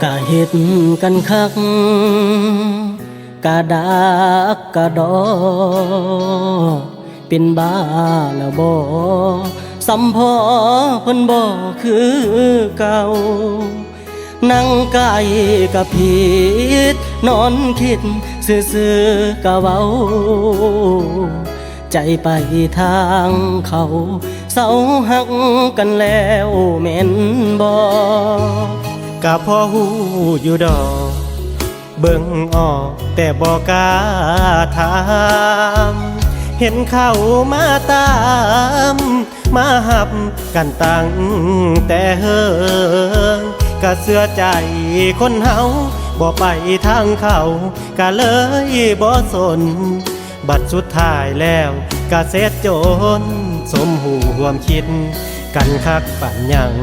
กะเฮ็ดกันคักกะดักกะดอเป็นบ้าแล้วบ่สำพอเพิ่นบ่คือเก่านั่งไกลกะผิดนอนคิดซื่อๆกะเว้าใจไปทางเขาเศร้าหักกันแล้วแม่นบ่กะพอหูอยู่ดอกเบิ่งออกแต่บ่กล้าถามเห็นเขามาตามมาหับกันตั้งแต่เฮิงกะเสื้อใจคนเฮาบ่ไปทางเขากะเลยบ่สนบัดสุดท้ายแล้วกะเสร็จจนสมหูร่วมคิดกันคักปานหยัง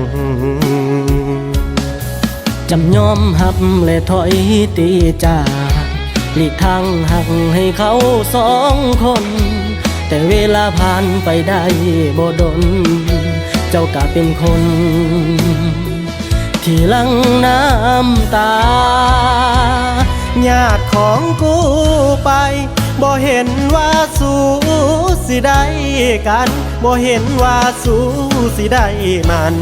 จำยอมหับและถอยตีจากหลีกทางหักให้เขาสองคนแต่เวลาผ่านไปได้บ่ดนเจ้าก็เป็นคนที่หลั่งน้ำตาญาติของกูไปบ่เห็นว่าสู้สิได้กันบ่เห็นว่าสู้สิได้มัน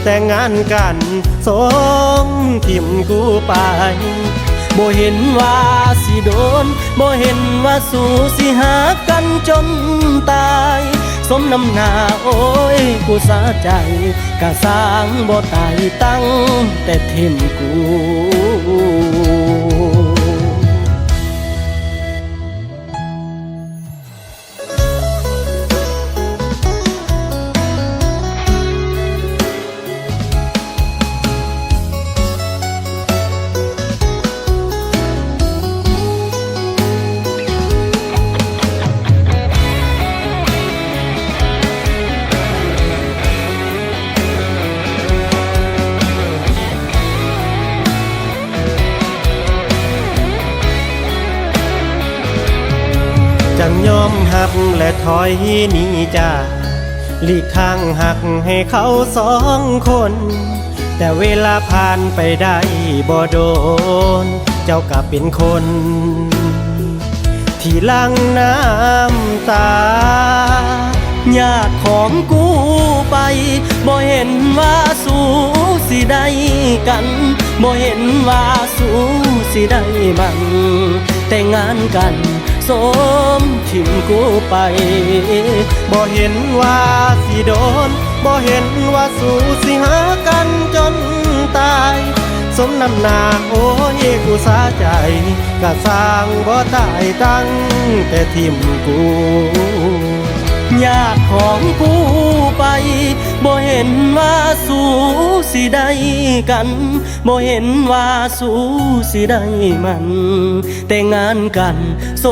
แต่งงานกันสมทิมกูไปบ่เห็นว่าสิโดนบ่เห็นว่าสู้สิหากันจนตายสมน้ำหน้าโอ้ยกูสาใจกะสร้างบ่ตายตั้งแต่ทิมกูจังยอมหักและถอยหนีจากหลีกทางหักให้เขาสองคนแต่เวลาผ่านไปได้บ่โดนเจ้าก็เป็นคนที่หลั่งน้ำตาญาติของกูไปบ่เห็นว่าสู้สิได้กันบ่เห็นว่าสู้สิได้บังแต่งงานกันสมทิมกูไปบ่เห็นว่าสิโดนบ่เห็นว่าสู้สิหากันจนตายสมน้ำหน้าโอ้ยกูสาใจกะสร้างบ่ตายตั้งแต่ทิมกูญาติของกูไปบ่เห็นว่าสู้สิได้กันบ่เห็นว่าสู้สิได้มันแต่งงานกันส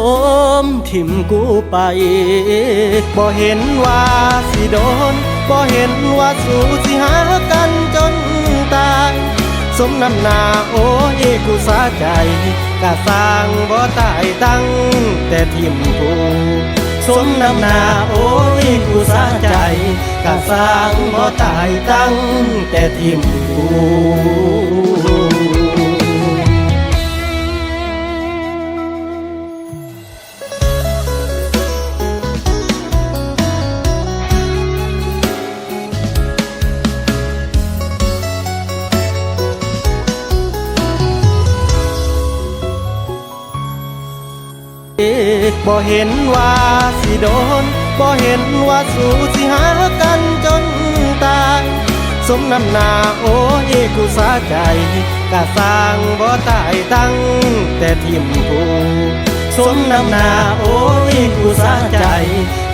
มทิมกูไปบ่เห็นว่าสิโดนบ่เห็นว่าสู้สิหากันจนตายสมน้ำหน้าโอ้ยกูสาใจกะสร้างบ่ตายตั้งแต่ทิมกูสมน้ำหน้าโอ้ยกูสาใจกะสร้างบ่ตายตั้งแต่ทิมกูบ่เห็นว่าสิโดนบ่เห็นว่าสู้สิหากันจนตายสมน้ำหน้าโอ้ยกูสาใจกะสร้างบ่ตายตั้งแต่ทิมกูสมน้ำหน้าโอ้ยกูสาใจ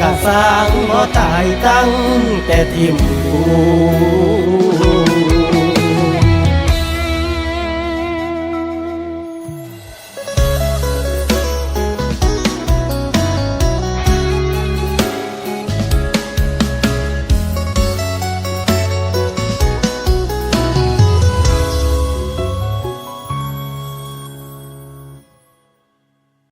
กะสร้างบ่ตายตั้งแต่ทิมกู